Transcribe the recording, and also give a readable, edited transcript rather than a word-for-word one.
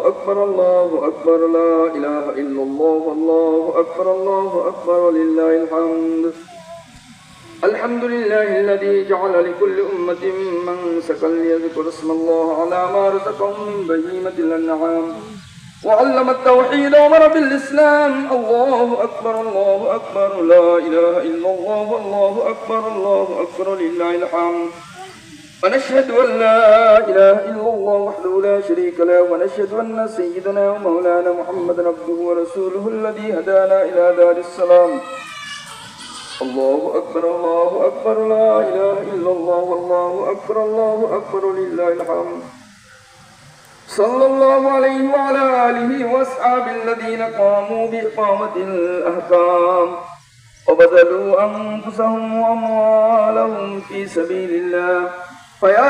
أكبر الله أكبر لا إله إلا الله الله أكبر ولله الحمد. الحمد لله الذي جعل لكل أمة منسكا ليذكر اسم الله على ما رزقهم من بهيمة الأنعام وعلم التوحيد وأمر بالإسلام. الله أكبر لا إله إلا الله الله أكبر لله الحمد. ونشهد أن لا إله إلا الله وحده لا شريك له ونشهد أن سيدنا ومولانا محمدا عبده ورسوله الذي هدانا إلى دار السلام. الله أكبر لا إله إلا الله والله أكبر لله الحمد. صلى الله عليه وعلى آله وأصحابه الذين قاموا بإقامة الأحكام وبذلوا أنفسهم وأموالهم في سبيل الله. فيا